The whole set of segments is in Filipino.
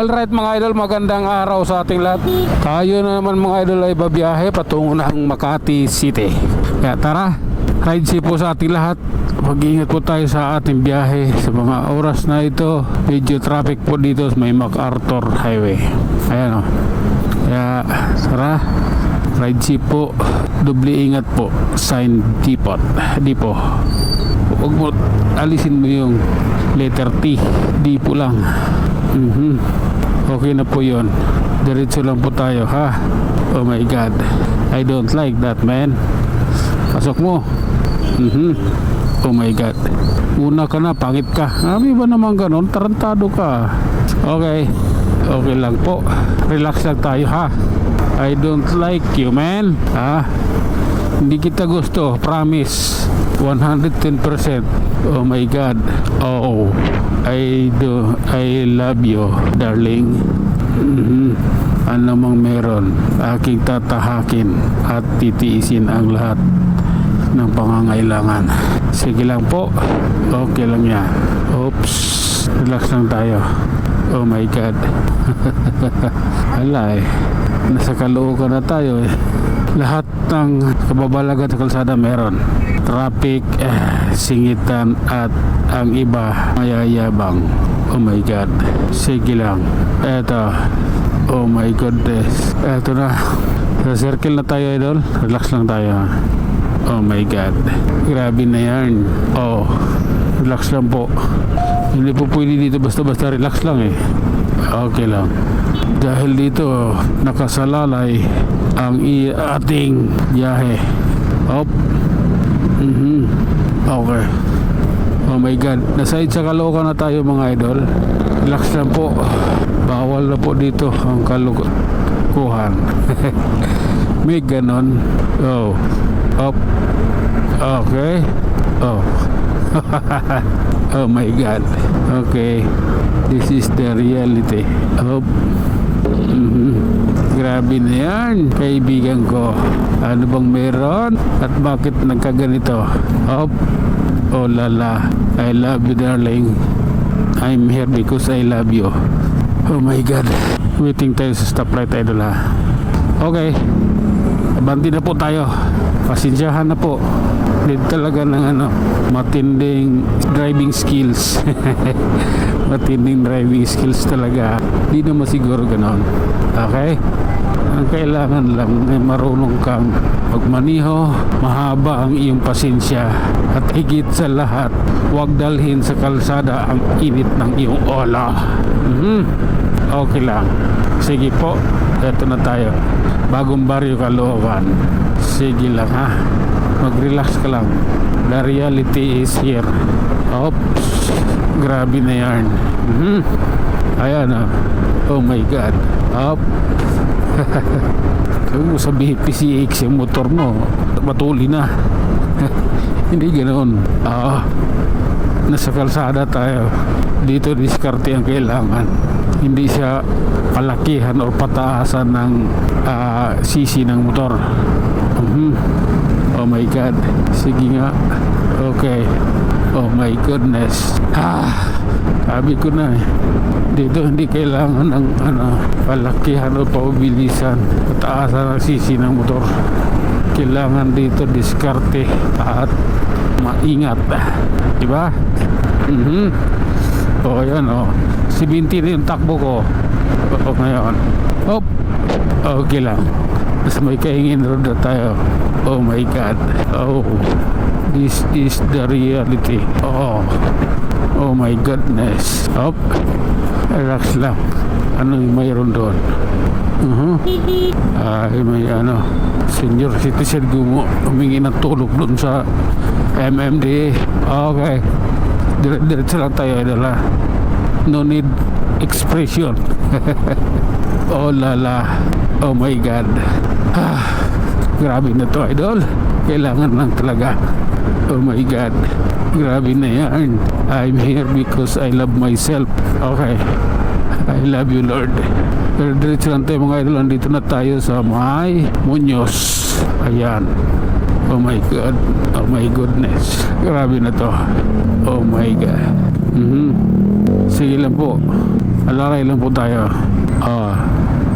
Alright mga idol, magandang araw sa ating lahat. Tayo na naman mga idol ay babiyahe patungo ng Makati City. Kaya tara, ride safe po sa ating lahat. Mag-iingat po tayo sa ating biyahe. Sa mga oras na ito, medyo traffic po dito sa may MacArthur Highway. Ayan o. Kaya tara, ride safe po. Doble ingat po. Sign depot. Dipo. Huwag mo, alisin mo yung letter T. D po lang. Okay na po yun. Diretso lang po tayo ha. Oh my god, I don't like that man. Pasok mo. Oh my god, una ka na, pangit ka. Abi ba naman ganon? Tarantado ka. Okay, okay lang po. Relax lang tayo ha. I don't like you man. Ha? Hindi kita gusto, promise. 110%. Oh my god. Oh, I love you darling. Ano mang meron, aking tatahakin at titiisin ang lahat ng pangangailangan. Sige lang po. Okay lang yan. Oops, relax lang tayo. Oh my god. Alay, nasa Caloocan na tayo eh. Lahat ng kababalagan sa kalsada meron. Traffic, singitan at ang iba mayayabang. Oh my god. Sige lang. Eto. Oh my goodness. Eto na. Sa circle na tayo idol. Relax lang tayo. Oh my god. Grabe na yan. Oh. Relax lang po. Hindi po pwede dito basta-basta relax lang eh. Okay lang. Dahil dito nakasalalay ang ating biyahe. Hop. Okay. Oh my god, nasaid sa Caloocan na tayo mga idol. Relax lang po. Bawal na po dito ang kalukuhan. May ganon. Oh. Hop. Okay. Oh. Oh my god. Okay. This is the reality. Hop. Grabe na yan, kaibigan ko. Ano bang meron? At bakit nagkaganito? Hop. Oh lala, I love you darling. I'm here because I love you. Oh my god. Waiting tayo sa stoplight idol ha. Okay, abanti na po tayo. Pasensyahan na po. Need talaga ng matinding driving skills. Matinding driving skills talaga. Di naman siguro ganon. Okay? Ang kailangan lang ay marunong kang magmaniho, mahaba ang iyong pasensya, at higit sa lahat, huwag dalhin sa kalsada ang init ng iyong ola. Okay lang. Sige po, eto na tayo. Bagong baryo Caloocan. Sige lang ha. Mag-relax ka lang. The reality is here. Oops. Grabe na yan. Ayan o. Oh my god. Up. Kung mo sabihin PCX yung motor mo, matuli na. Hindi ganoon. Nasa kalsada tayo. Dito diskarte ang kailangan. Hindi siya palakihan o pataasan ng sisi ng motor. Oh my god. Sige nga. Okay. Oh my goodness. Sabi ko na eh. Dito hindi kailangan ng palakihan o paubilisan, pataasan ng sisi ng motor. Kailangan dito diskarte at maingat. Diba? O yan o. 70 na yung takbo ko. O ngayon. Hop. Okay lang. Mas may kaingin road na tayo. Oh my god. Oh. This is the reality. Oh my goodness. Hop. Relax lang. Ano yung mayroon doon? May senior citizen humingi ng tulog doon sa MMDA. Okay. Diretso lang tayo idol. No need expression. Oh lala. Oh my god. Grabe na to idol. Kailangan lang talaga. Oh my god. Grabe na yan. I'm here because I love myself. Okay. I love you Lord. Pero diretso lang tayo mga idol. Nandito na tayo sa may Muñoz. Ayan. Oh my god. Oh my goodness. Grabe na to. Oh my god. Sige lang po. Alaray lang po tayo. Oh,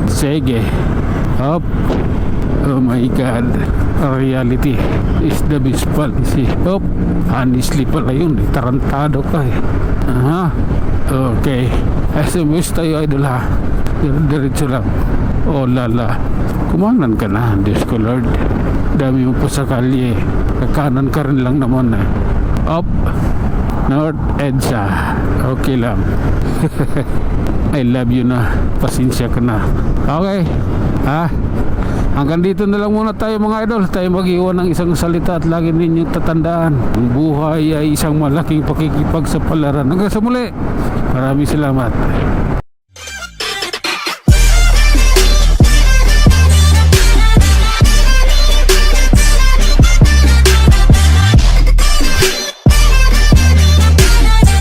sige. Up. Oh my God. Reality is the best policy. Up. Honestly pala yun. Tarantado ka eh. Aha. Okay. SMS tayo idol ha. Diretso lang. Oh lala. Kumanan ka na. Diyos ko Lord. Dami mo po sa kalye. Kakanan ka rin lang naman eh. Up. North EDSA. Okay lang. I love you na. Pasensya ka na. Okay. Ha? Hanggang dito na lang muna tayo mga idol. Tayo mag-iwan ng isang salita at lagi ninyong tatandaan. Ang buhay ay isang malaking pakikipagsapalaran. Hanggang sa muli. Maraming salamat.